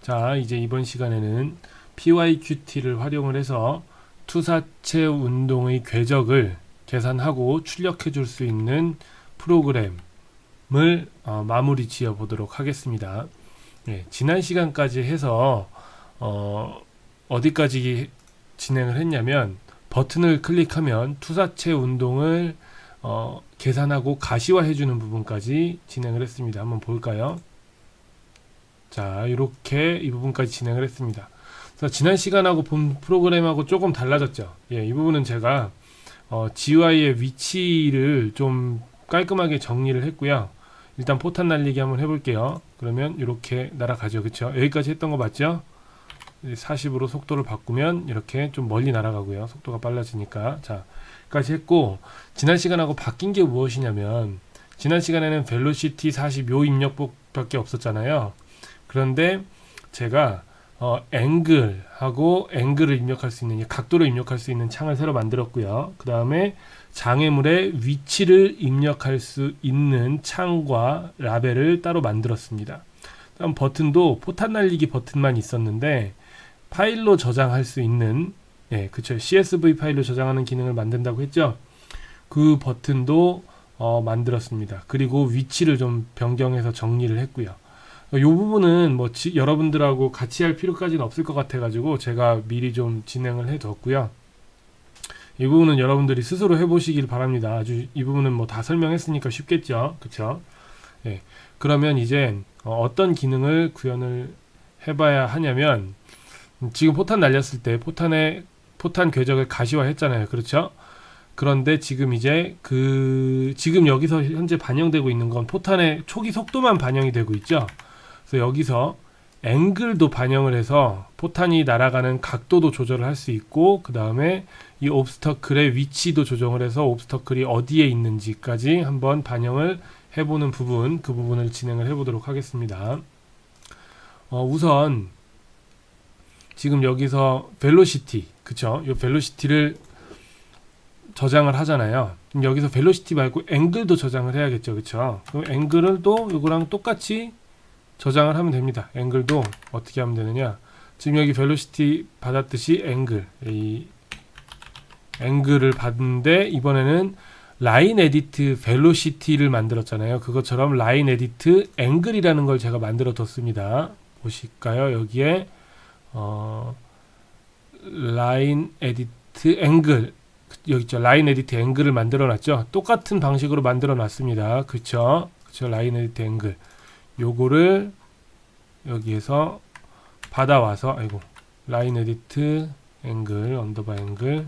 자, 이제 이번 시간에는 pyqt를 활용을 해서 투사체 운동의 궤적을 계산하고 출력해 줄 수 있는 프로그램을 마무리 지어 보도록 하겠습니다. 지난 시간까지 해서 어디까지 진행을 했냐면, 버튼을 클릭하면 투사체 운동을 계산하고 가시화해 주는 부분까지 진행을 했습니다. 한번 볼까요? 자, 이렇게 이 부분까지 진행을 했습니다. 그래서 지난 시간하고 본 프로그램하고 조금 달라졌죠. 이 부분은 제가 GUI의 위치를 좀 깔끔하게 정리를 했고요. 일단 포탄 날리기 한번 해볼게요. 그러면 이렇게 날아가죠. 그쵸? 여기까지 했던 거 맞죠? 40으로 속도를 바꾸면 이렇게 좀 멀리 날아가고요. 속도가 빨라지니까. 자, 여기까지 했고, 지난 시간하고 바뀐 게 무엇이냐면, 지난 시간에는 벨로시티 40요 입력밖에 없었잖아요. 그런데 제가 앵글하고 앵글을 입력할 수 있는, 각도를 입력할 수 있는 창을 새로 만들었고요. 그 다음에 장애물의 위치를 입력할 수 있는 창과 라벨을 따로 만들었습니다. 다음 버튼도 포탄 날리기 버튼만 있었는데, 파일로 저장할 수 있는, 그쵸, CSV 파일로 저장하는 기능을 만든다고 했죠. 그 버튼도 만들었습니다. 그리고 위치를 좀 변경해서 정리를 했고요. 이 부분은 뭐 여러분들하고 같이 할 필요까지는 없을 것 같아가지고 제가 미리 좀 진행을 해뒀고요. 이 부분은 여러분들이 스스로 해보시길 바랍니다. 아주 이 부분은 뭐 다 설명했으니까 쉽겠죠, 그쵸? 그러면 이제 어떤 기능을 구현을 해봐야 하냐면, 지금 포탄 날렸을 때 포탄 궤적을 가시화했잖아요, 그렇죠? 그런데 지금 이제 지금 여기서 현재 반영되고 있는 건 포탄의 초기 속도만 반영이 되고 있죠. 그래서 여기서 앵글도 반영을 해서 포탄이 날아가는 각도도 조절을 할 수 있고, 그 다음에 이 옵스터클의 위치도 조정을 해서 옵스터클이 어디에 있는지까지 한번 반영을 해보는 부분, 그 부분을 진행을 해보도록 하겠습니다. 우선 지금 여기서 벨로시티, 그쵸? 이 벨로시티를 저장을 하잖아요. 그럼 여기서 벨로시티 말고 앵글도 저장을 해야겠죠, 그쵸? 그럼 앵글을 또 이거랑 똑같이 저장을 하면 됩니다. 앵글도 어떻게 하면 되느냐? 지금 여기 벨로시티 받았듯이 이 앵글을 받는데, 이번에는 라인 에디트 벨로시티를 만들었잖아요. 그것처럼 라인 에디트 앵글이라는 걸 제가 만들어 뒀습니다. 보실까요? 여기에 라인 에디트 앵글, 여기 있죠. 라인 에디트 앵글을 만들어 놨죠. 똑같은 방식으로 만들어 놨습니다. 그쵸? 라인 에디트 앵글, 요거를 여기에서 받아와서, 라인 에디트 앵글 언더바 앵글,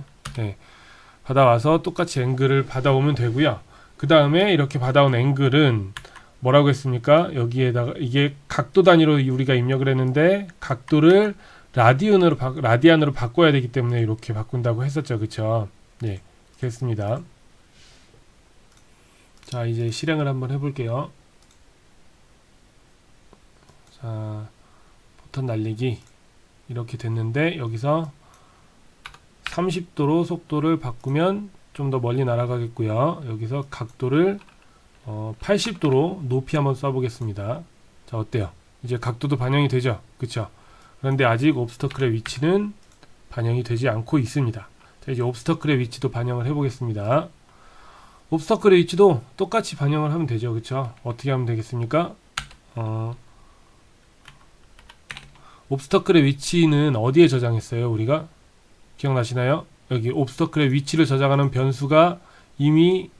받아와서 똑같이 앵글을 받아오면 되고요. 그 다음에 이렇게 받아온 앵글은 뭐라고 했습니까? 여기에다가 이게 각도 단위로 우리가 입력을 했는데, 각도를 라디안으로 바꿔야 되기 때문에 이렇게 바꾼다고 했었죠, 그쵸? 이렇게 했습니다. 자, 이제 실행을 한번 해볼게요. 자, 포탄 날리기 이렇게 됐는데, 여기서 30도로 속도를 바꾸면 좀 더 멀리 날아가겠고요. 여기서 각도를 80도로 높이 한번 써보겠습니다. 자, 어때요? 이제 각도도 반영이 되죠, 그쵸? 그런데 아직 옵스터클의 위치는 반영이 되지 않고 있습니다. 자, 이제 옵스터클의 위치도 반영을 해보겠습니다. 옵스터클의 위치도 똑같이 반영을 하면 되죠, 그쵸? 어떻게 하면 되겠습니까? 옵스터클의 위치는 어디에 저장했어요, 우리가? 기억나시나요? 여기 옵스터클의 위치를 저장하는 변수가 이미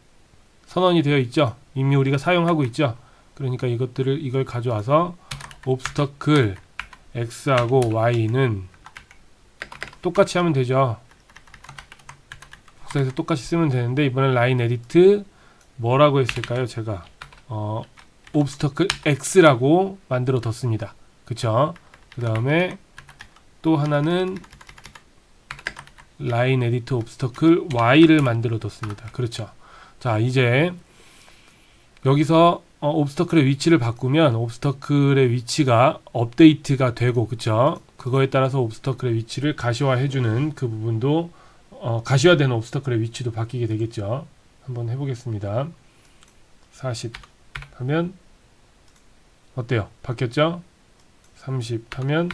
선언이 되어 있죠. 이미 우리가 사용하고 있죠. 그러니까 이걸 가져와서 옵스터클 x하고 y는 똑같이 하면 되죠. 복사해서 똑같이 쓰면 되는데, 이번엔 라인 에디트 뭐라고 했을까요? 제가 옵스터클 x라고 만들어 뒀습니다. 그쵸? 그 다음에 또 하나는 라인 에디트 옵스터클 y를 만들어 뒀습니다. 그렇죠? 자, 이제 여기서 옵스터클의 위치를 바꾸면 옵스터클의 위치가 업데이트가 되고, 그쵸? 그거에 따라서 옵스터클의 위치를 가시화해주는 그 부분도, 가시화되는 옵스터클의 위치도 바뀌게 되겠죠. 한번 해보겠습니다. 40 하면 어때요? 바뀌었죠? 30 하면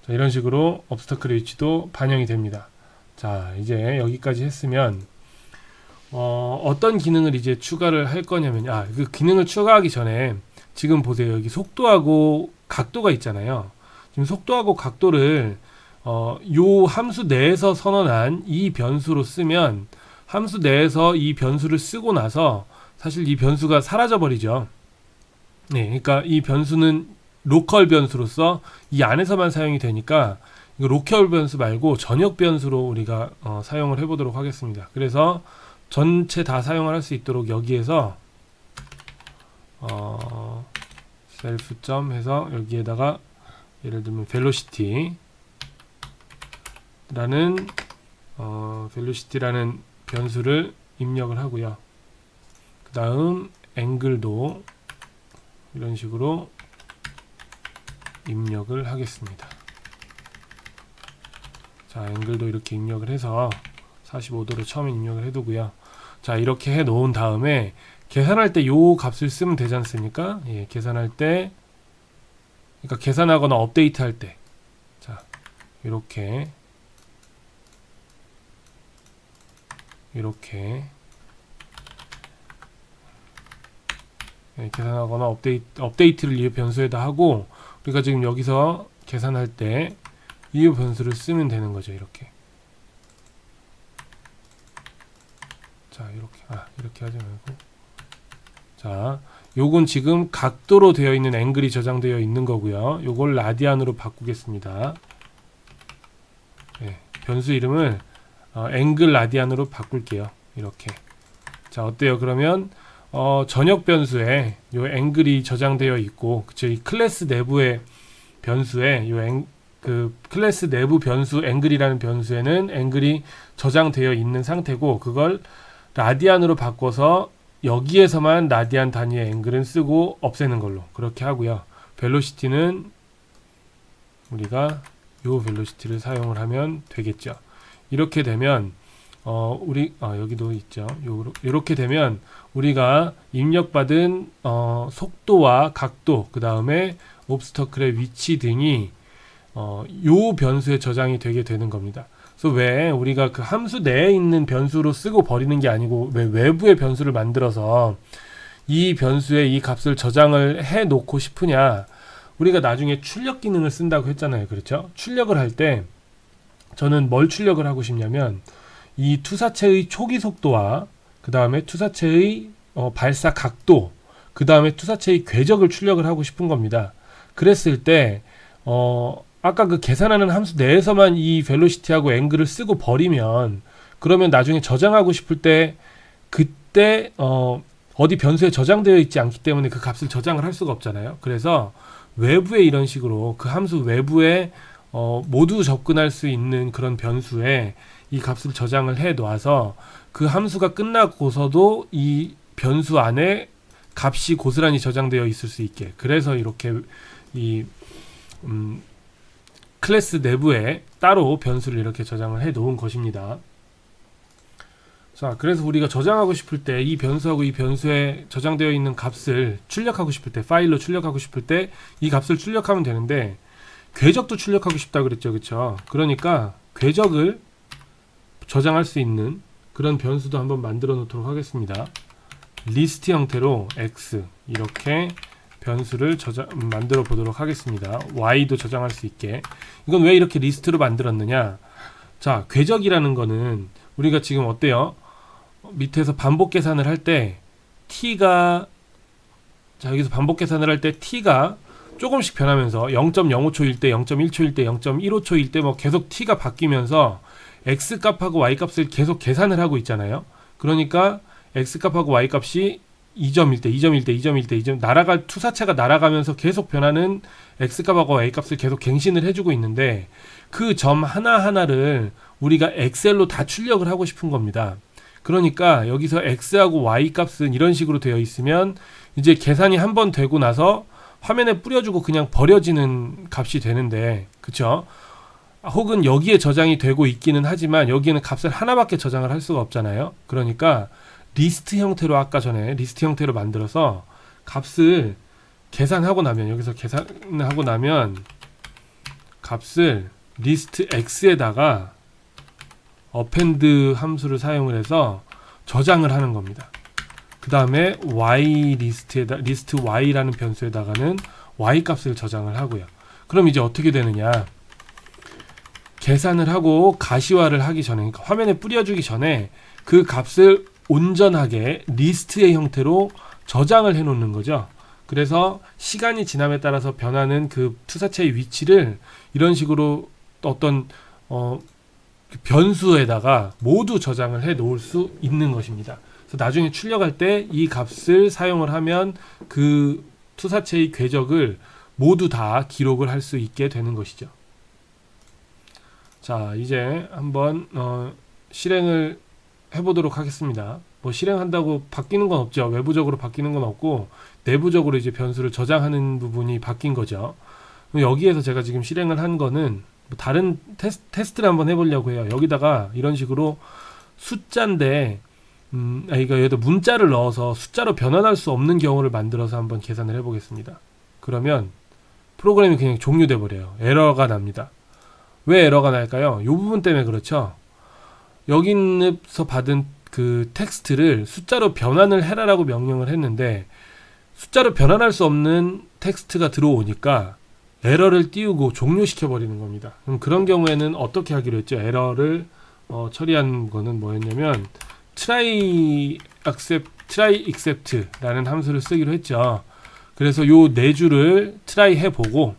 자, 이런 식으로 obstacle 위치도 반영이 됩니다. 자, 이제 여기까지 했으면 어떤 기능을 이제 추가를 할 거냐면 그 기능을 추가하기 전에 지금 보세요. 여기 속도하고 각도가 있잖아요. 지금 속도하고 각도를 요 함수 내에서 선언한 이 변수로 쓰면 함수 내에서 이 변수를 쓰고 나서 사실 이 변수가 사라져 버리죠. 네, 그러니까 이 변수는 로컬 변수로서 이 안에서만 사용이 되니까 이거 로컬 변수 말고 전역 변수로 우리가 사용을 해보도록 하겠습니다. 그래서 전체 다 사용을 할 수 있도록 여기에서 셀프 점 해서 여기에다가 예를 들면 velocity라는 velocity라는 변수를 입력을 하고요. 그 다음 앵글도 이런 식으로 입력을 하겠습니다. 자, 앵글도 이렇게 입력을 해서 45도로 처음에 입력을 해두고요. 자, 이렇게 해 놓은 다음에 계산할 때 요 값을 쓰면 되지 않습니까? 예, 계산할 때 그러니까 계산하거나 업데이트 할 때 자, 이렇게 예, 계산하거나 업데이트를 이 변수에다 하고 우리가 지금 여기서 계산할 때 이 변수를 쓰면 되는 거죠. 이렇게 자, 이렇게 하지 말고 자, 요건 지금 각도로 되어 있는 앵글이 저장되어 있는 거고요. 요걸 라디안으로 바꾸겠습니다. 네, 변수 이름을 앵글 라디안으로 바꿀게요. 이렇게. 자, 어때요? 그러면 전역 변수에 요 앵글이 저장되어 있고, 그쵸? 이 클래스 내부의 변수에 그 클래스 내부 변수 앵글이라는 변수에는 앵글이 저장되어 있는 상태고, 그걸 라디안으로 바꿔서 여기에서만 라디안 단위의 앵글은 쓰고 없애는 걸로 그렇게 하고요. 벨로시티는 우리가 요 벨로시티를 사용을 하면 되겠죠. 이렇게 되면 여기도 있죠. 이렇게 되면 우리가 입력받은 속도와 각도, 그 다음에 옵스터클의 위치 등이 요 변수에 저장이 되게 되는 겁니다. 그래서 왜 우리가 그 함수 내에 있는 변수로 쓰고 버리는 게 아니고 왜 외부의 변수를 만들어서 이 변수에 이 값을 저장을 해 놓고 싶으냐? 우리가 나중에 출력 기능을 쓴다고 했잖아요. 그렇죠? 출력을 할 때 저는 뭘 출력을 하고 싶냐면 이 투사체의 초기 속도와 그 다음에 투사체의 발사 각도, 그 다음에 투사체의 궤적을 출력을 하고 싶은 겁니다. 그랬을 때 아까 그 계산하는 함수 내에서만 이 벨로시티하고 앵글을 쓰고 버리면 그러면 나중에 저장하고 싶을 때 그때 어디 변수에 저장되어 있지 않기 때문에 그 값을 저장을 할 수가 없잖아요. 그래서 외부에 이런 식으로 그 함수 외부에 모두 접근할 수 있는 그런 변수에 이 값을 저장을 해 놔서 그 함수가 끝나고서도 이 변수 안에 값이 고스란히 저장되어 있을 수 있게, 그래서 이렇게 이 클래스 내부에 따로 변수를 이렇게 저장을 해 놓은 것입니다. 자, 그래서 우리가 저장하고 싶을 때 이 변수하고 이 변수에 저장되어 있는 값을 출력하고 싶을 때, 파일로 출력하고 싶을 때 이 값을 출력하면 되는데 궤적도 출력하고 싶다 그랬죠. 그쵸? 그러니까 궤적을 저장할 수 있는 그런 변수도 한번 만들어 놓도록 하겠습니다. 리스트 형태로 x 이렇게 변수를 만들어 보도록 하겠습니다. y도 저장할 수 있게. 이건 왜 이렇게 리스트로 만들었느냐? 자, 궤적이라는 거는 우리가 지금 어때요? 밑에서 반복 계산을 할 때 t가, 자, 여기서 반복 계산을 할 때 t가 조금씩 변하면서 0.05초일 때, 0.1초일 때, 0.15초일 때 뭐 계속 t가 바뀌면서 x 값하고 y 값을 계속 계산을 하고 있잖아요. 그러니까 x 값하고 y 값이 2점일 때, 2점일 때, 2점일 때, 2점 투사체가 날아가면서 계속 변하는 x 값하고 y 값을 계속 갱신을 해주고 있는데 그 점 하나하나를 우리가 엑셀로 다 출력을 하고 싶은 겁니다. 그러니까 여기서 x하고 y 값은 이런 식으로 되어 있으면 이제 계산이 한번 되고 나서 화면에 뿌려주고 그냥 버려지는 값이 되는데, 그쵸? 혹은 여기에 저장이 되고 있기는 하지만 여기에는 값을 하나밖에 저장을 할 수가 없잖아요. 그러니까 리스트 형태로, 아까 전에 리스트 형태로 만들어서 값을 계산하고 나면, 여기서 계산하고 나면 값을 리스트 x에다가 append 함수를 사용을 해서 저장을 하는 겁니다. 그 다음에 y 리스트 y라는 변수에다가는 y 값을 저장을 하고요. 그럼 이제 어떻게 되느냐, 계산을 하고 가시화를 하기 전에, 그러니까 화면에 뿌려주기 전에 그 값을 온전하게 리스트의 형태로 저장을 해 놓는 거죠. 그래서 시간이 지남에 따라서 변하는 그 투사체의 위치를 이런 식으로 어떤 변수에다가 모두 저장을 해 놓을 수 있는 것입니다. 그래서 나중에 출력할 때 이 값을 사용을 하면 그 투사체의 궤적을 모두 다 기록을 할 수 있게 되는 것이죠. 자, 이제 한번 실행을 해보도록 하겠습니다. 뭐 실행한다고 바뀌는 건 없죠. 외부적으로 바뀌는 건 없고 내부적으로 이제 변수를 저장하는 부분이 바뀐 거죠. 여기에서 제가 지금 실행을 한 거는 뭐 다른 테스트를 한번 해보려고 해요. 여기다가 이런 식으로 숫자인데 그러니까 여기다 문자를 넣어서 숫자로 변환할 수 없는 경우를 만들어서 한번 계산을 해보겠습니다. 그러면 프로그램이 그냥 종료돼 버려요. 에러가 납니다. 왜 에러가 날까요? 이 부분 때문에 그렇죠. 여기서 받은 그 텍스트를 숫자로 변환을 해라라고 명령을 했는데 숫자로 변환할 수 없는 텍스트가 들어오니까 에러를 띄우고 종료시켜 버리는 겁니다. 그럼 그런 경우에는 어떻게 하기로 했죠? 에러를 처리한 거는 뭐였냐면 try except라는 함수를 쓰기로 했죠. 그래서 요 네 줄을 try 해보고,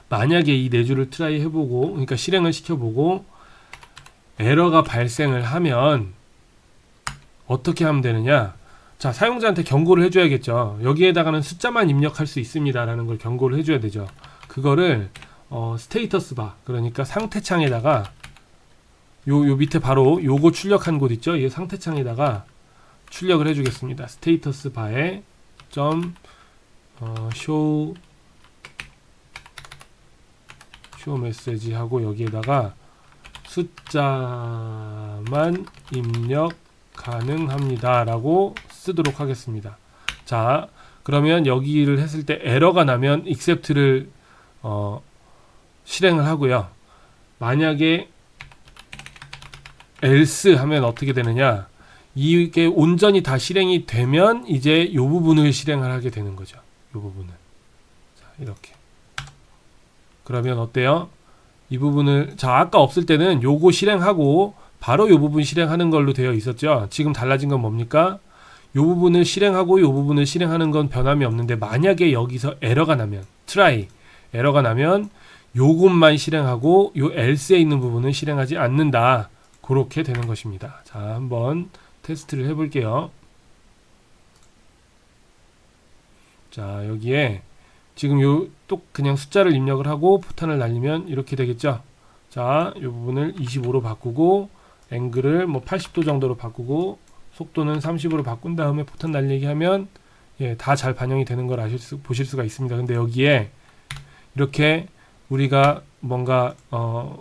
만약에 이 네 줄을 try 해보고, 그러니까 실행을 시켜보고 에러가 발생을 하면 어떻게 하면 되느냐, 자, 사용자한테 경고를 해줘야겠죠. 여기에다가는 숫자만 입력할 수 있습니다 라는 걸 경고를 해줘야 되죠. 그거를 스테이터스 바, 그러니까 상태창에다가 요 밑에 바로 요거 출력한 곳 있죠. 이 상태창에다가 출력을 해주겠습니다. 스테이터스 바에 show 메시지 하고 여기에다가 숫자만 입력 가능합니다 라고 쓰도록 하겠습니다. 자, 그러면 여기를 했을 때 에러가 나면 except를 실행을 하고요. 만약에 else 하면 어떻게 되느냐, 이게 온전히 다 실행이 되면 이제 이 부분을 실행을 하게 되는 거죠. 이 부분은. 자, 이렇게. 그러면 어때요? 이 부분을, 자, 아까 없을 때는 요거 실행하고 바로 요 부분 실행하는 걸로 되어 있었죠. 지금 달라진 건 뭡니까? 요 부분을 실행하고 요 부분을 실행하는 건 변함이 없는데, 만약에 여기서 에러가 나면, 에러가 나면 요것만 실행하고 요 else에 있는 부분은 실행하지 않는다. 그렇게 되는 것입니다. 자, 한번 테스트를 해볼게요. 자, 여기에 지금 요 또 그냥 숫자를 입력을 하고 포탄을 날리면 이렇게 되겠죠. 자, 이 부분을 25로 바꾸고 앵글을 뭐 80도 정도로 바꾸고 속도는 30으로 바꾼 다음에 포탄 날리기 하면 다 잘 반영이 되는 걸 보실 수가 있습니다. 근데 여기에 이렇게 우리가 뭔가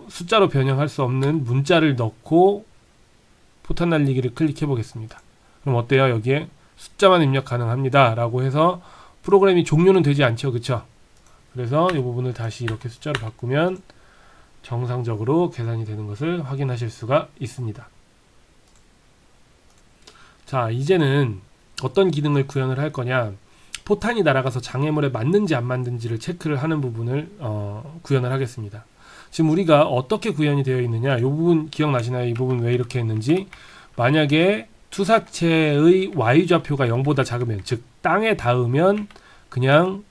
숫자로 변형할 수 없는 문자를 넣고 포탄 날리기를 클릭해 보겠습니다. 그럼 어때요? 여기에 숫자만 입력 가능합니다 라고 해서 프로그램이 종료는 되지 않죠. 그쵸? 그래서 이 부분을 다시 이렇게 숫자로 바꾸면 정상적으로 계산이 되는 것을 확인하실 수가 있습니다. 자, 이제는 어떤 기능을 구현을 할 거냐, 포탄이 날아가서 장애물에 맞는지 안 맞는지를 체크를 하는 부분을 구현을 하겠습니다. 지금 우리가 어떻게 구현이 되어 있느냐, 이 부분 기억나시나요? 이 부분 왜 이렇게 했는지. 만약에 투사체의 y좌표가 0보다 작으면, 즉 땅에 닿으면 그냥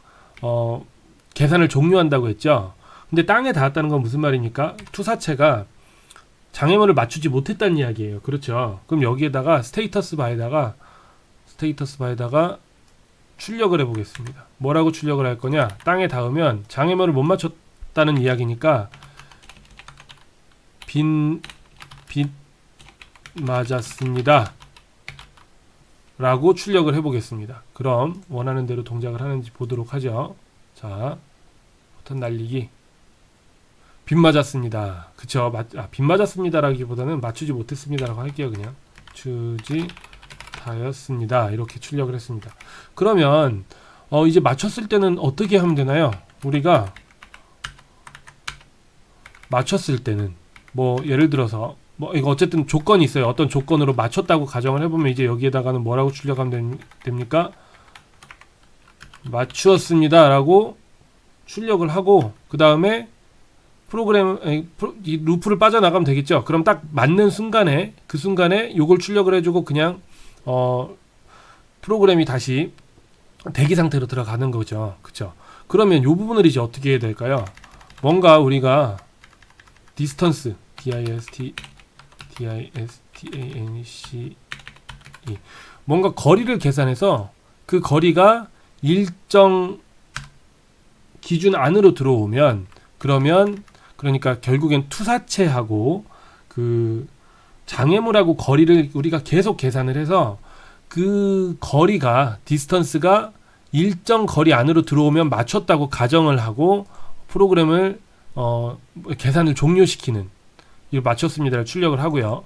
계산을 종료한다고 했죠. 근데 땅에 닿았다는 건 무슨 말입니까? 투사체가 장애물을 맞추지 못했다는 이야기예요. 그렇죠? 그럼 여기에다가 스테이터스 바에다가 출력을 해보겠습니다. 뭐라고 출력을 할 거냐? 땅에 닿으면 장애물을 못 맞췄다는 이야기니까 빛 맞았습니다 라고 출력을 해보겠습니다. 그럼 원하는 대로 동작을 하는지 보도록 하죠. 자, 포탄 날리기. 빗 맞았습니다. 그쵸? 빗 맞았습니다 라기보다는 맞추지 못했습니다 라고 할게요. 그냥 추지 하였습니다. 이렇게 출력을 했습니다. 그러면 이제 맞췄을 때는 어떻게 하면 되나요? 우리가 맞췄을 때는 뭐 예를 들어서 뭐 이거 어쨌든 조건이 있어요. 어떤 조건으로 맞췄다고 가정을 해보면 이제 여기에다가는 뭐라고 출력하면 됩니까? 맞추었습니다 라고 출력을 하고 그 다음에 이 루프를 빠져나가면 되겠죠. 그럼 딱 맞는 순간에 그 순간에 요걸 출력을 해주고 그냥 프로그램이 다시 대기 상태로 들어가는 거죠. 그쵸? 그러면 요 부분을 이제 어떻게 해야 될까요? 뭔가 우리가 distance distance 뭔가 거리를 계산해서 그 거리가 일정 기준 안으로 들어오면 그러니까 결국엔 투사체하고 그 장애물하고 거리를 우리가 계속 계산을 해서 그 거리가 디스턴스가 일정 거리 안으로 들어오면 맞췄다고 가정을 하고 프로그램을 계산을 종료시키는 이걸 맞췄습니다를 출력을 하고요.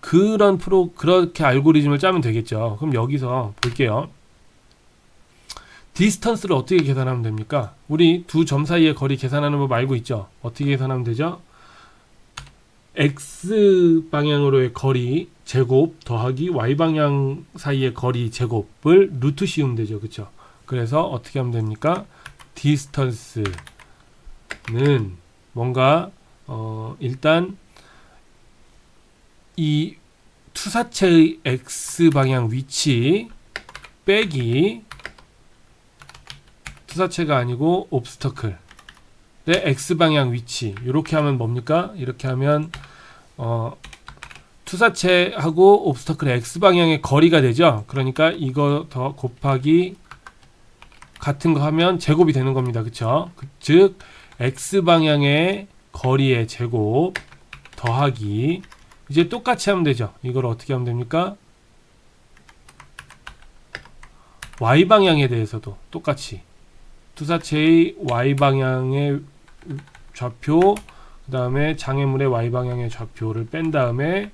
그렇게 알고리즘을 짜면 되겠죠. 그럼 여기서 볼게요. 디스턴스를 어떻게 계산하면 됩니까? 우리 두 점 사이의 거리 계산하는 법 알고 있죠? 어떻게 계산하면 되죠? x 방향으로의 거리 제곱 더하기 y 방향 사이의 거리 제곱을 루트 씌우면 되죠. 그쵸? 그래서 어떻게 하면 됩니까? 디스턴스는 뭔가 일단 이 투사체의 x 방향 위치 빼기 투사체가 아니고 옵스터클의 x방향 위치 이렇게 하면 뭡니까? 이렇게 하면 투사체하고 옵스터클의 x방향의 거리가 되죠. 그러니까 이거 더 곱하기 같은 거 하면 제곱이 되는 겁니다. 그쵸? 즉 x방향의 거리의 제곱 더하기 이제 똑같이 하면 되죠. 이걸 어떻게 하면 됩니까? y방향에 대해서도 똑같이 투사체의 y방향의 좌표 그 다음에 장애물의 y방향의 좌표를 뺀 다음에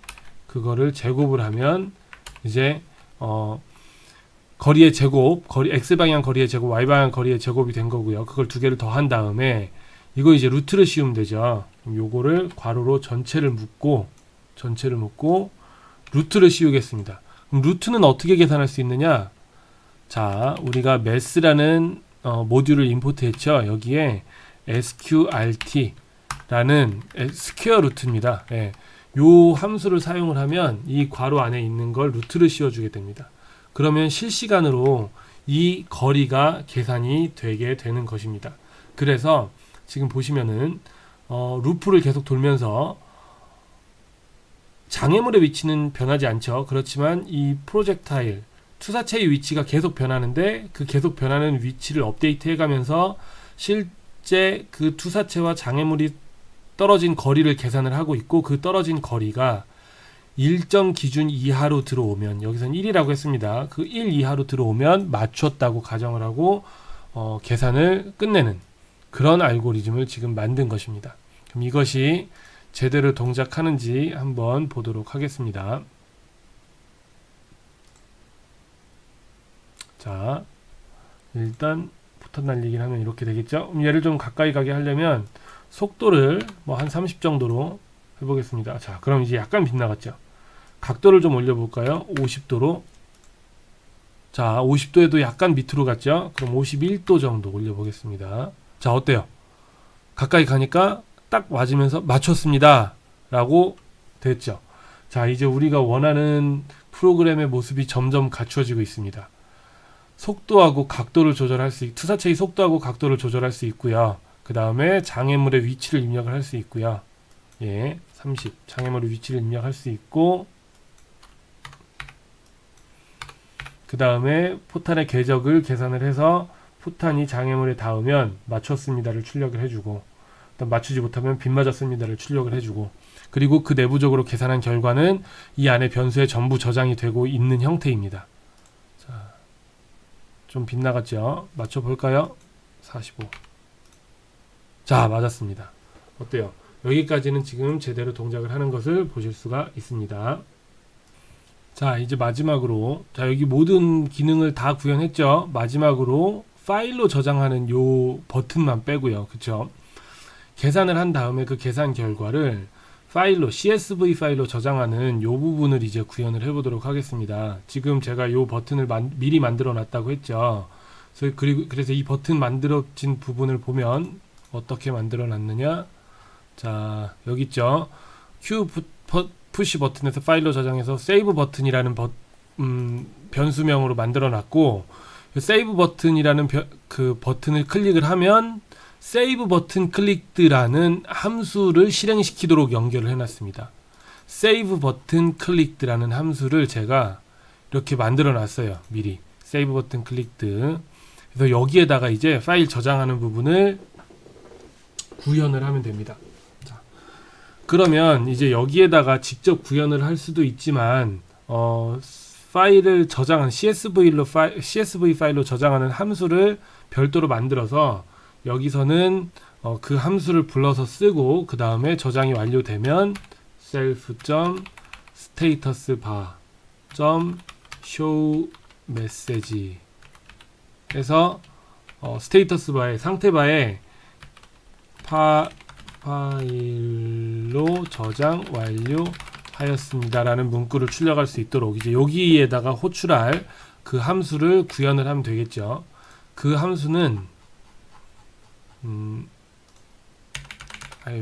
그거를 제곱을 하면 이제 거리의 제곱 x방향 거리의 제곱 y방향 거리의 제곱이 된 거고요. 그걸 두 개를 더한 다음에 이거 이제 루트를 씌우면 되죠. 그럼 요거를 괄호로 전체를 묶고 루트를 씌우겠습니다. 그럼 루트는 어떻게 계산할 수 있느냐? 자, 우리가 math라는 모듈을 임포트했죠. 여기에 sqrt라는 스퀘어 루트입니다. 예. 요 함수를 사용을 하면 이 괄호 안에 있는 걸 루트를 씌워주게 됩니다. 그러면 실시간으로 이 거리가 계산이 되게 되는 것입니다. 그래서 지금 보시면은 루프를 계속 돌면서 장애물의 위치는 변하지 않죠. 그렇지만 이 프로젝타일 투사체의 위치가 계속 변하는데 그 계속 변하는 위치를 업데이트 해가면서 실제 그 투사체와 장애물이 떨어진 거리를 계산을 하고 있고 그 떨어진 거리가 일정 기준 이하로 들어오면 여기서는 1이라고 했습니다. 그 1 이하로 들어오면 맞췄다고 가정을 하고 계산을 끝내는 그런 알고리즘을 지금 만든 것입니다. 그럼 이것이 제대로 동작하는지 한번 보도록 하겠습니다. 자, 일단 포탄 날리기를 하면 이렇게 되겠죠. 얘를 좀 가까이 가게 하려면 속도를 뭐 한 30 정도로 해보겠습니다. 자, 그럼 이제 약간 빗나갔죠. 각도를 좀 올려볼까요? 50도로. 자, 50도에도 약간 밑으로 갔죠. 그럼 51도 정도 올려보겠습니다. 자, 어때요? 가까이 가니까 딱 맞으면서 맞췄습니다 라고 됐죠. 자, 이제 우리가 원하는 프로그램의 모습이 점점 갖추어지고 있습니다. 속도하고 각도를 조절할 수 투사체의 속도하고 각도를 조절할 수 있고요. 그 다음에 장애물의 위치를 입력을 할 수 있고요. 예, 30 장애물의 위치를 입력할 수 있고 그 다음에 포탄의 궤적을 계산을 해서 포탄이 장애물에 닿으면 맞췄습니다를 출력을 해주고 맞추지 못하면 빗 맞았습니다를 출력을 해주고 그리고 그 내부적으로 계산한 결과는 이 안에 변수에 전부 저장이 되고 있는 형태입니다. 자, 좀 빗나갔죠? 맞춰볼까요? 45. 자, 맞았습니다. 어때요? 여기까지는 지금 제대로 동작을 하는 것을 보실 수가 있습니다. 자, 이제 마지막으로 자 여기 모든 기능을 다 구현했죠. 마지막으로 파일로 저장하는 요 버튼만 빼고요. 그쵸? 계산을 한 다음에 그 계산 결과를 파일로 CSV 파일로 저장하는 요 부분을 이제 구현을 해 보도록 하겠습니다. 지금 제가 요 버튼을 미리 만들어 놨다고 했죠. 그래서 이 버튼 만들어진 부분을 보면 어떻게 만들어 놨느냐, 자 여기 있죠. Q 푸시 버튼에서 파일로 저장해서 세이브 버튼이라는 변수명으로 만들어 놨고, 세이브 버튼이라는 그 버튼을 클릭을 하면 세이브 버튼 클릭드라는 함수를 실행시키도록 연결을 해놨습니다. 세이브 버튼 클릭드라는 함수를 제가 이렇게 만들어 놨어요. 미리 세이브 버튼 클릭드. 그래서 여기에다가 이제 파일 저장하는 부분을 구현을 하면 됩니다. 자, 그러면 이제 여기에다가 직접 구현을 할 수도 있지만 파일을 저장한 CSV 파일로 저장하는 함수를 별도로 만들어서 여기서는 그 함수를 불러서 쓰고, 그 다음에 저장이 완료되면 self.statusbar.show message 해서 스테이터스 바에 상태 바에 파일로 저장 완료하였습니다 라는 문구를 출력할 수 있도록 이제 여기에다가 호출할 그 함수를 구현을 하면 되겠죠. 그 함수는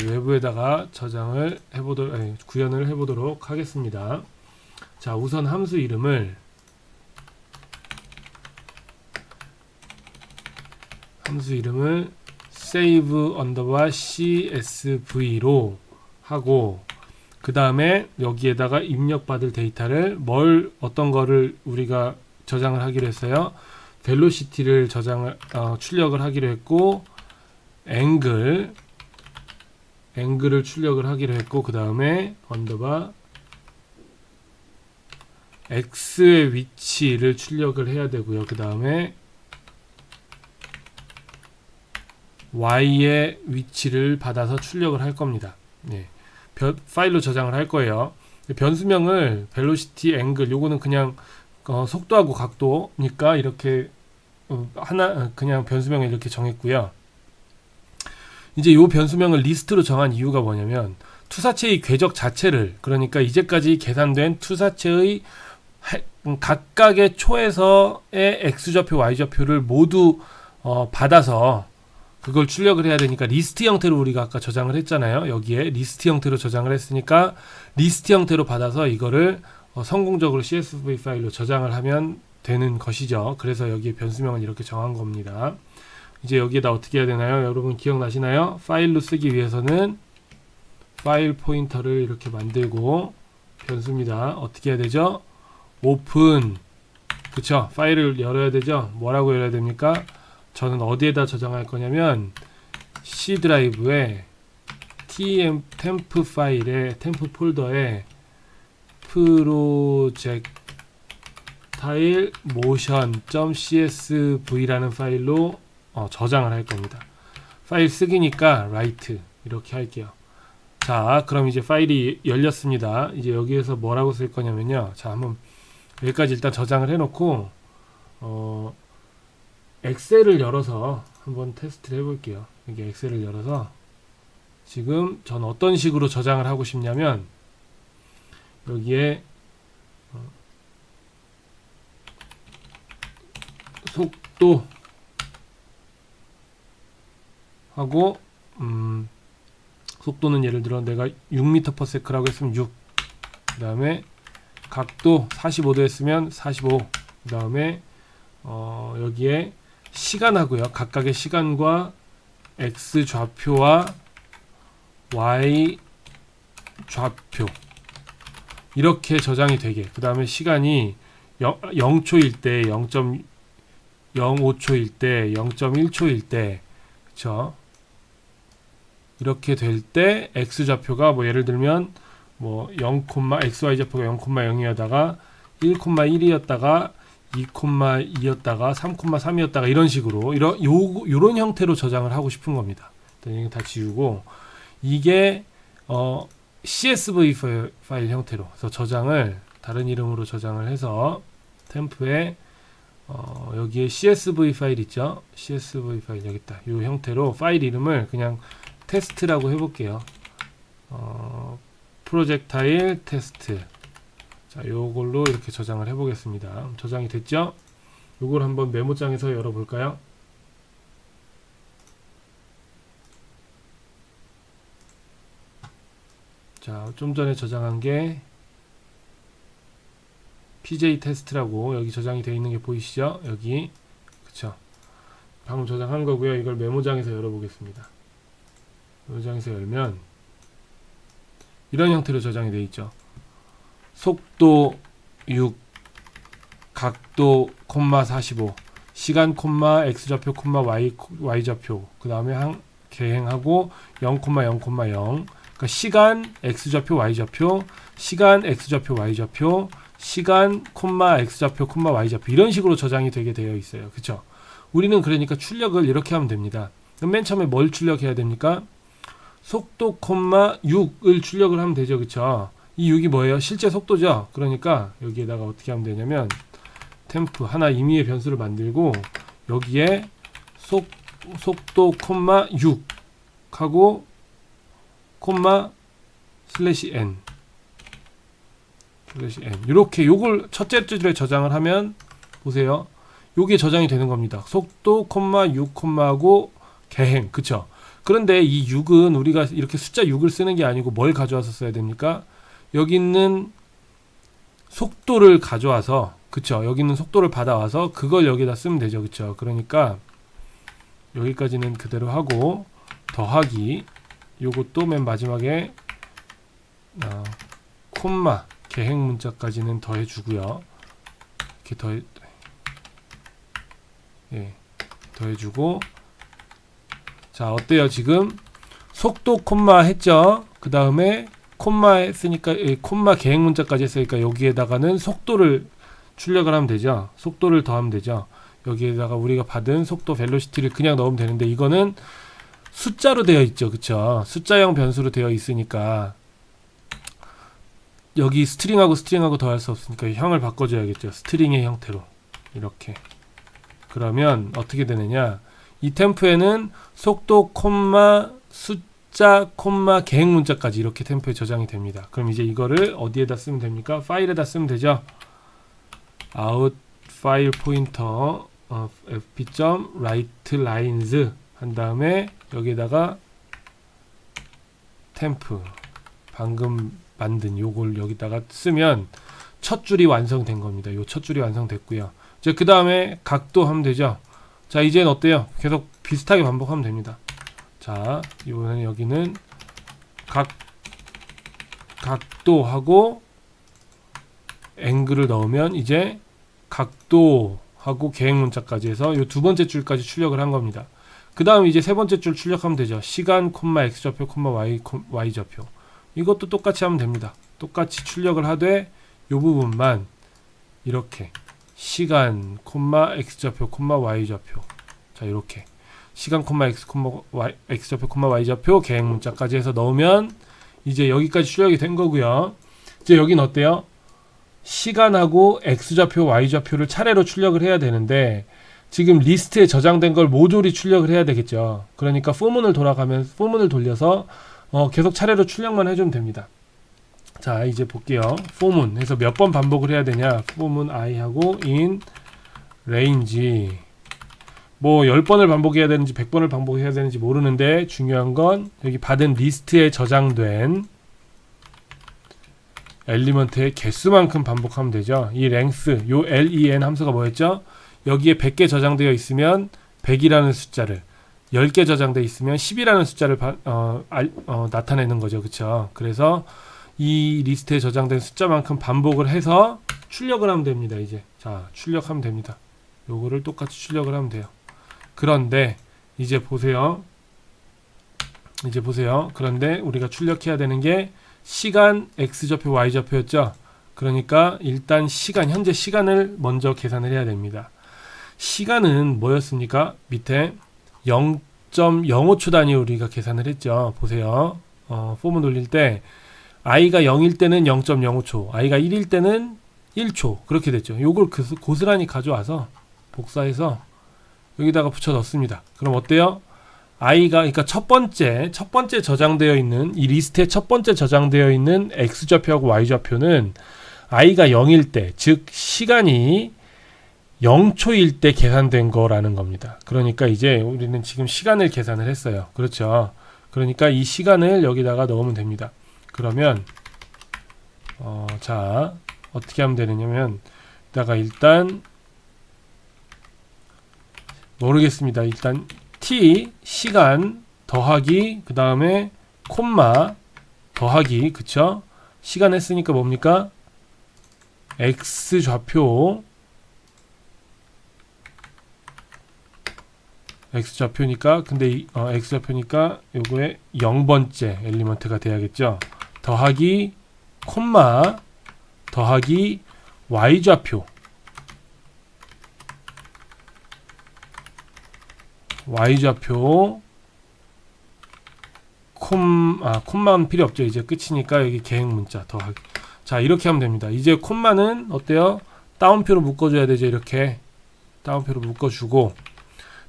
외부에다가 저장을 해보도록, 구현을 해보도록 하겠습니다. 자, 우선 함수 이름을 save CSV로 하고, 그 다음에 여기에다가 입력받을 데이터를 어떤 거를 우리가 저장을 하기로 했어요. 벨로시티를 출력을 하기로 했고, 앵글을 출력을 하기로 했고, 그 다음에 언더바 x의 위치를 출력을 해야 되고요. 그 다음에 y의 위치를 받아서 출력을 할 겁니다. 네. 파일로 저장을 할 거예요. 변수명을 벨로시티, 앵글, 요거는 그냥 속도하고 각도니까 이렇게 그냥 변수명을 이렇게 정했고요. 이제 요 변수명을 리스트로 정한 이유가 뭐냐면, 투사체의 궤적 자체를, 그러니까 이제까지 계산된 투사체의 각각의 초에서의 x좌표, y좌표를 모두 받아서 그걸 출력을 해야 되니까 리스트 형태로 우리가 아까 저장을 했잖아요. 여기에 리스트 형태로 저장을 했으니까 리스트 형태로 받아서 이거를 성공적으로 CSV 파일로 저장을 하면 되는 것이죠. 그래서 여기에 변수명을 이렇게 정한 겁니다. 이제 여기에다 어떻게 해야 되나요? 여러분 기억나시나요? 파일로 쓰기 위해서는 파일 포인터를 이렇게 만들고, 변수입니다. 어떻게 해야 되죠? 오픈, 그쵸? 파일을 열어야 되죠? 뭐라고 열어야 됩니까? 저는 어디에다 저장할 거냐면 C 드라이브에 템프 파일에, 템프 폴더에 프로젝타일 motion.csv라는 파일로 저장을 할 겁니다. 파일 쓰기니까 write 이렇게 할게요. 자, 그럼 이제 파일이 열렸습니다. 이제 여기에서 뭐라고 쓸 거냐면요. 자, 한번 여기까지 일단 저장을 해놓고 엑셀을 열어서 한번 테스트를 해볼게요. 여기 엑셀을 열어서 지금 전 어떤 식으로 저장을 하고 싶냐면, 여기에 속도 하고 속도는 예를 들어 내가 6m/s라고 했으면 6, 그 다음에 각도 45도 했으면 45, 그 다음에 여기에 시간하고요, 각각의 시간과 x 좌표와 y 좌표 이렇게 저장이 되게, 그 다음에 시간이 0초일 때, 0.05초일 때, 0.1초일 때, 그쵸? 이렇게 될 때 x 좌표가 뭐 예를 들면 뭐 0, xy 좌표가 0,0이었다가 1,1이었다가 2,2였다가 3,3이었다가 이런 식으로 요런 형태로 저장을 하고 싶은 겁니다. 일단 이거 다 지우고, 이게 CSV 파일 형태로, 그래서 저장을 다른 이름으로 저장을 해서 템프에 여기에 CSV 파일 있죠? CSV 파일 여기 있다. 이 형태로 파일 이름을 그냥 테스트라고 해볼게요. 프로젝타일 테스트. 자, 요걸로 이렇게 저장을 해보겠습니다. 저장이 됐죠? 요걸 한번 메모장에서 열어볼까요? 자, 좀 전에 저장한 게 PJ 테스트라고 여기 저장이 되어 있는 게 보이시죠? 여기. 그쵸? 방금 저장한 거고요. 이걸 메모장에서 열어보겠습니다. 메모장에서 열면 이런 형태로 저장이 되어 있죠. 속도 6, 각도, 콤마 45, 시간, 콤마 x좌표, 콤마 y좌표, 그 다음에 계행하고 0, 0, 0. 그러니까 시간, x좌표, y좌표, 시간, x좌표, y좌표, 시간, 콤마 x좌표, 콤마 y좌표, 이런 식으로 저장이 되게 되어 있어요. 그쵸? 우리는 그러니까 출력을 이렇게 하면 됩니다. 그럼 맨 처음에 뭘 출력해야 됩니까? 속도, 콤마 6을 출력을 하면 되죠. 그쵸? 이 6이 뭐예요? 실제 속도죠. 그러니까 여기에다가 어떻게 하면 되냐면 템프 하나 임의의 변수를 만들고 여기에 속도, 콤마 6 하고 콤마 슬래시 n 이렇게 요걸 첫째 줄에 저장을 하면 보세요. 요게 저장이 되는 겁니다. 속도, 콤마 6, 콤마하고 계행. 그쵸? 그런데 이 6은 우리가 이렇게 숫자 6을 쓰는 게 아니고 뭘 가져와서 써야 됩니까? 여기 있는 속도를 가져와서, 그쵸? 여기 있는 속도를 받아와서 그걸 여기다 쓰면 되죠. 그쵸? 그러니까 여기까지는 그대로 하고 더하기, 요것도 맨 마지막에 콤마 계행 문자까지는 더해주고요. 이렇게 더해주고. 자, 어때요? 지금 속도 콤마 했죠? 그 다음에 콤마 했으니까 콤마 계행 문자까지 했으니까 여기에다가는 속도를 출력을 하면 되죠. 속도를 더하면 되죠. 여기에다가 우리가 받은 속도 벨로시티를 그냥 넣으면 되는데 이거는 숫자로 되어 있죠. 그쵸? 숫자형 변수로 되어 있으니까 여기 스트링하고 더할 수 없으니까 형을 바꿔줘야겠죠. 스트링의 형태로 이렇게. 그러면 어떻게 되느냐, 이 템프에는 속도, 콤마, 숫자, 콤마, 계행 문자까지 이렇게 템프에 저장이 됩니다. 그럼 이제 이거를 어디에다 쓰면 됩니까? 파일에다 쓰면 되죠. out 파일 포인터 fp.writelines 한 다음에 여기에다가 템프 방금 만든 요걸 여기다가 쓰면 첫 줄이 완성된 겁니다. 요 첫 줄이 완성됐고요. 이제 그 다음에 각도 하면 되죠. 자, 이제는 어때요? 계속 비슷하게 반복하면 됩니다. 자, 이번에는 여기는 각도하고 앵글을 넣으면 이제 각도하고 계행 문자까지 해서 요 두 번째 줄까지 출력을 한 겁니다. 그 다음 이제 세 번째 줄 출력하면 되죠. 시간, 콤마 x좌표, 콤마 y좌표. 이것도 똑같이 하면 됩니다. 똑같이 출력을 하되 요 부분만 이렇게 시간, 콤마 x좌표, 콤마 y좌표. 자, 이렇게 시간, 콤마 x, 콤마 x좌표, 콤마 y좌표 계행 문자까지 해서 넣으면 이제 여기까지 출력이 된 거고요. 이제 여긴 어때요? 시간하고 x좌표, y좌표를 차례로 출력을 해야 되는데 지금 리스트에 저장된 걸 모조리 출력을 해야 되겠죠. 그러니까 포문을 돌려서 계속 차례로 출력만 해주면 됩니다. 자, 이제 볼게요. 포문 해서 몇 번 반복을 해야 되냐. 포문 i하고 in range 뭐 10번을 반복해야 되는지 100번을 반복해야 되는지 모르는데 중요한 건 여기 받은 리스트에 저장된 엘리먼트의 개수만큼 반복하면 되죠. 이 length, 요 len 함수가 뭐였죠? 여기에 100개 저장되어 있으면 100이라는 숫자를, 10개 저장되어 있으면 10이라는 숫자를 나타내는 거죠. 그쵸? 그래서 이 리스트에 저장된 숫자만큼 반복을 해서 출력을 하면 됩니다. 이제 자, 출력하면 됩니다. 요거를 똑같이 출력을 하면 돼요. 그런데 이제 보세요. 그런데 우리가 출력해야 되는 게 시간, x좌표, y좌표였죠. 그러니까 일단 현재 시간을 먼저 계산을 해야 됩니다. 시간은 뭐였습니까? 밑에 0.05초 단위로 우리가 계산을 했죠. 보세요. 폼을 돌릴 때 i가 0일 때는 0.05초, i가 1일 때는 1초 그렇게 됐죠. 요걸 고스란히 가져와서 복사해서 여기다가 붙여 넣습니다. 그럼 어때요? i가 그러니까 첫 번째 저장되어 있는 이 리스트에 첫 번째 저장되어 있는 x 좌표하고 y 좌표는 i가 0일 때, 즉 시간이 0초일 때 계산된 거라는 겁니다. 그러니까 이제 우리는 지금 시간을 계산을 했어요. 그렇죠? 그러니까 이 시간을 여기다가 넣으면 됩니다. 그러면 자 어떻게 하면 되느냐면 이따가 일단 모르겠습니다. 일단 t 시간 더하기 그 다음에 콤마 더하기 그쵸? 시간 했으니까 뭡니까? x 좌표 x 좌표니까 근데 x 좌표니까 요거에 0번째 엘리먼트가 돼야겠죠. 더하기 콤마 더하기 y 좌표 콤마는 필요 없죠. 이제 끝이니까 여기 계획 문자 더하기. 자 이렇게 하면 됩니다. 이제 콤마는 어때요? 따옴표로 묶어줘야 되죠. 이렇게 따옴표로 묶어주고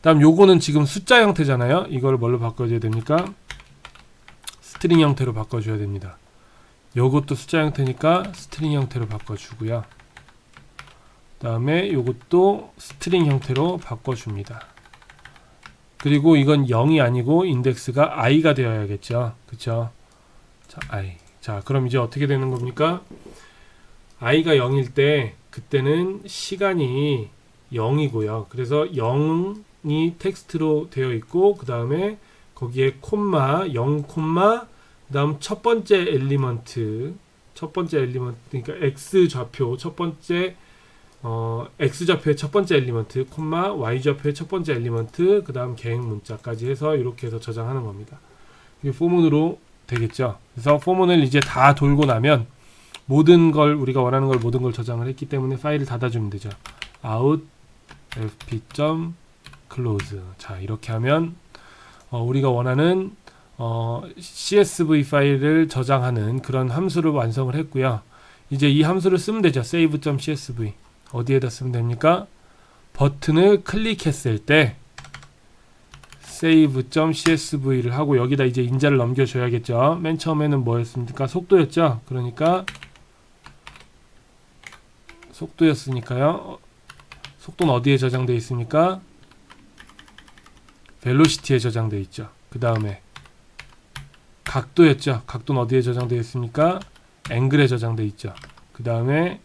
다음 요거는 지금 숫자 형태잖아요. 이걸 뭘로 바꿔줘야 됩니까? 스트링 형태로 바꿔줘야 됩니다. 요것도 숫자 형태니까 스트링 형태로 바꿔주고요. 다음에 요것도 스트링 형태로 바꿔줍니다. 그리고 이건 0이 아니고 인덱스가 i가 되어야겠죠. 그쵸? 자, i. 자, 그럼 이제 어떻게 되는 겁니까? i가 0일 때 그때는 시간이 0이고요. 그래서 0이 텍스트로 되어 있고 그 다음에 거기에 콤마 0 콤마 그 다음 첫 번째 엘리먼트 그러니까 x 좌표 첫 번째 x 좌표의 첫 번째 엘리먼트 콤마 y 좌표의 첫 번째 엘리먼트 그 다음 계획 문자까지 해서 이렇게 해서 저장하는 겁니다. 이게 포문으로 되겠죠. 그래서 포문을 이제 다 돌고 나면 모든 걸 우리가 원하는 걸 모든 걸 저장을 했기 때문에 파일을 닫아주면 되죠. out fp.close. 자 이렇게 하면 우리가 원하는 CSV 파일을 저장하는 그런 함수를 완성을 했고요. 이제 이 함수를 쓰면 되죠. save.csv. 어디에다 쓰면 됩니까? 버튼을 클릭했을 때 save.csv를 하고 여기다 이제 인자를 넘겨줘야겠죠. 맨 처음에는 뭐였습니까? 속도였죠. 그러니까 속도였으니까요. 속도는 어디에 저장되어 있습니까? 벨로시티에 저장되어 있죠. 그 다음에 각도였죠. 각도는 어디에 저장되어 있습니까? 앵글에 저장되어 있죠. 그 다음에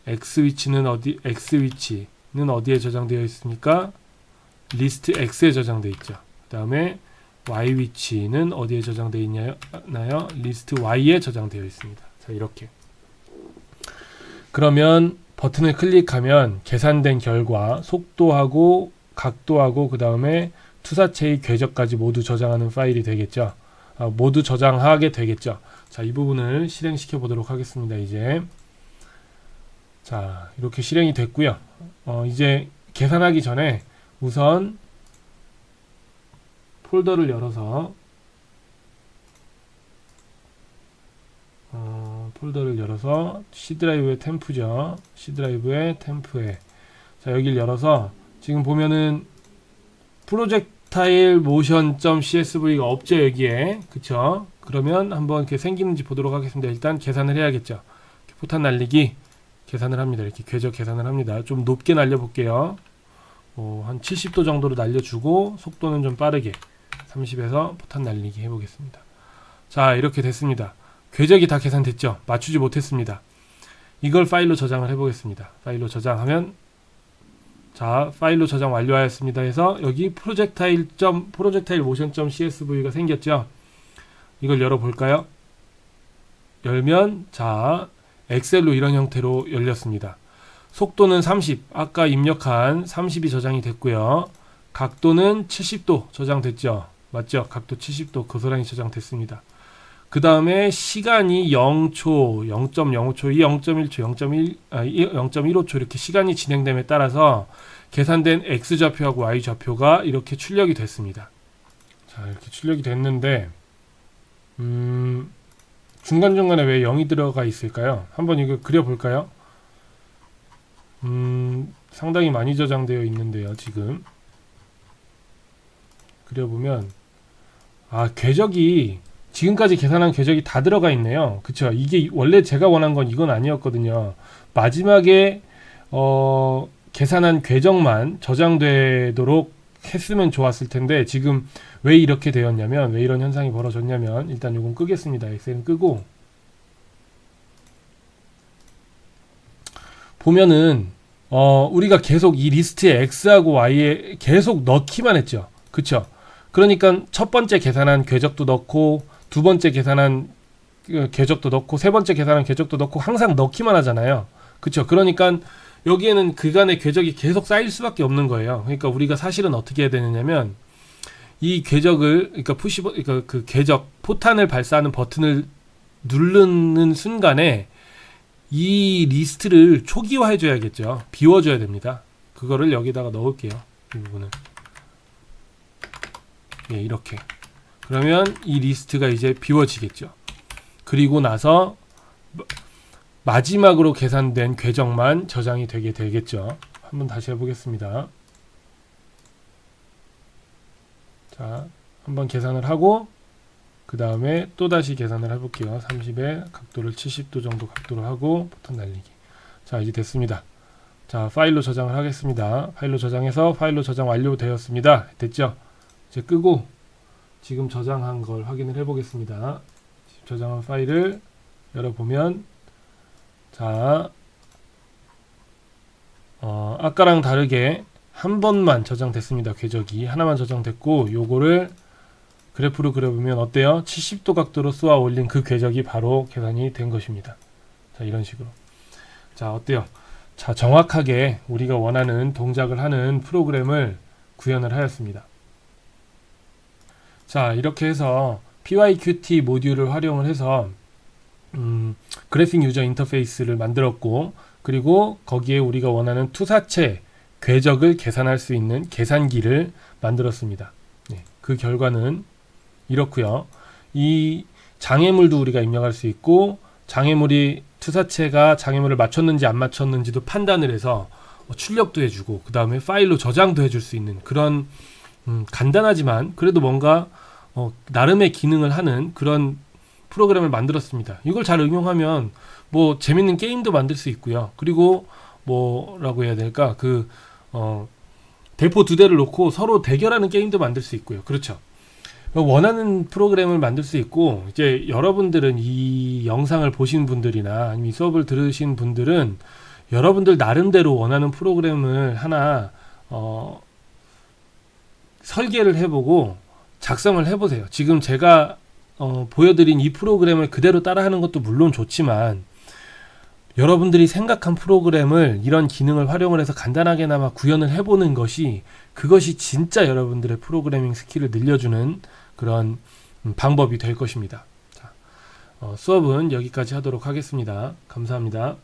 x 위치는 어디에 저장되어 있습니까? 리스트 x에 저장되어 있죠. 그 다음에 y 위치는 어디에 저장되어 있나요? 리스트 y에 저장되어 있습니다. 자 이렇게 그러면 버튼을 클릭하면 계산된 결과 속도하고 각도하고 그 다음에 투사체의 궤적까지 모두 저장하는 파일이 되겠죠. 모두 저장하게 되겠죠. 자, 이 부분을 실행시켜 보도록 하겠습니다. 이제 자 이렇게 실행이 됐고요. 이제 계산하기 전에 우선 폴더를 열어서 C 드라이브의 템프죠. C 드라이브의 템프에 자 여기를 열어서 지금 보면은 프로젝타일 모션.csv가 없죠 여기에. 그쵸? 그러면 한번 이렇게 생기는지 보도록 하겠습니다. 일단 계산을 해야겠죠. 포탄 날리기 계산을 합니다. 이렇게 궤적 계산을 합니다. 좀 높게 날려볼게요. 한 70도 정도로 날려주고 속도는 좀 빠르게 30에서 포탄 날리기 해보겠습니다. 자 이렇게 됐습니다. 궤적이 다 계산됐죠. 맞추지 못했습니다. 이걸 파일로 저장을 해보겠습니다. 파일로 저장하면 자 파일로 저장 완료하였습니다 해서 여기 프로젝타일 모션.csv가 생겼죠. 이걸 열어볼까요? 열면 자 엑셀로 이런 형태로 열렸습니다. 속도는 30 아까 입력한 30이 저장이 됐고요. 각도는 70도 저장됐죠. 맞죠? 각도 70도 고스란히 저장됐습니다. 그 다음에 시간이 0초, 0.05초, 0.1초, 0.15초 이렇게 시간이 진행됨에 따라서 계산된 x 좌표하고 y 좌표가 이렇게 출력이 됐습니다. 자 이렇게 출력이 됐는데 중간중간에 왜 0이 들어가 있을까요? 한번 이거 그려볼까요? 상당히 많이 저장되어 있는데요. 지금 그려보면 궤적이 지금까지 계산한 궤적이 다 들어가 있네요. 그쵸? 이게 원래 제가 원한 건 이건 아니었거든요. 마지막에 계산한 궤적만 저장되도록 했으면 좋았을 텐데 지금 왜 이렇게 되었냐면, 왜 이런 현상이 벌어졌냐면, 일단 이건 끄겠습니다. 엑셀은 끄고 보면은 우리가 계속 이 리스트에 X하고 Y에 계속 넣기만 했죠. 그쵸? 그러니까 첫 번째 계산한 궤적도 넣고, 두 번째 계산한 궤적도 넣고, 세 번째 계산한 궤적도 넣고, 항상 넣기만 하잖아요. 그쵸? 그러니까 여기에는 그간의 궤적이 계속 쌓일 수밖에 없는 거예요. 그러니까 우리가 사실은 어떻게 해야 되느냐면, 이 궤적을, 그러니까 그 궤적 포탄을 발사하는 버튼을 누르는 순간에 이 리스트를 초기화해 줘야겠죠. 비워줘야 됩니다. 그거를 여기다가 넣을게요. 이 부분은. 예, 이렇게. 그러면 이 리스트가 이제 비워지겠죠. 그리고 나서 마지막으로 계산된 궤적만 저장이 되게 되겠죠. 한번 다시 해보겠습니다. 자, 한번 계산을 하고 그 다음에 또다시 계산을 해볼게요. 30에 각도를 70도 정도 각도로 하고 버튼 날리기. 자, 이제 됐습니다. 자, 파일로 저장을 하겠습니다. 파일로 저장해서 파일로 저장 완료되었습니다. 됐죠? 이제 끄고 지금 저장한 걸 확인을 해보겠습니다. 저장한 파일을 열어보면, 자, 아까랑 다르게 한 번만 저장됐습니다. 궤적이 하나만 저장됐고, 요거를 그래프로 그려보면 어때요? 70도 각도로 쏘아 올린 그 궤적이 바로 계산이 된 것입니다. 자, 이런 식으로. 자, 어때요? 자, 정확하게 우리가 원하는 동작을 하는 프로그램을 구현을 하였습니다. 자, 이렇게 해서 PyQt 모듈을 활용을 해서 그래픽 유저 인터페이스를 만들었고, 그리고 거기에 우리가 원하는 투사체 궤적을 계산할 수 있는 계산기를 만들었습니다. 네, 그 결과는 이렇고요. 이 장애물도 우리가 입력할 수 있고, 장애물이 투사체가 장애물을 맞췄는지 안 맞췄는지도 판단을 해서 출력도 해주고, 그 다음에 파일로 저장도 해줄 수 있는 그런 간단하지만 그래도 뭔가 나름의 기능을 하는 그런 프로그램을 만들었습니다. 이걸 잘 응용하면 뭐 재밌는 게임도 만들 수 있고요. 그리고 뭐라고 해야 될까, 대포 두 대를 놓고 서로 대결하는 게임도 만들 수 있고요. 그렇죠. 원하는 프로그램을 만들 수 있고, 이제 여러분들은 이 영상을 보신 분들이나 아니면 이 수업을 들으신 분들은 여러분들 나름대로 원하는 프로그램을 하나 설계를 해보고 작성을 해보세요. 지금 제가 보여드린 이 프로그램을 그대로 따라하는 것도 물론 좋지만, 여러분들이 생각한 프로그램을 이런 기능을 활용을 해서 간단하게나마 구현을 해보는 것이, 그것이 진짜 여러분들의 프로그래밍 스킬을 늘려주는 그런 방법이 될 것입니다. 자, 수업은 여기까지 하도록 하겠습니다. 감사합니다.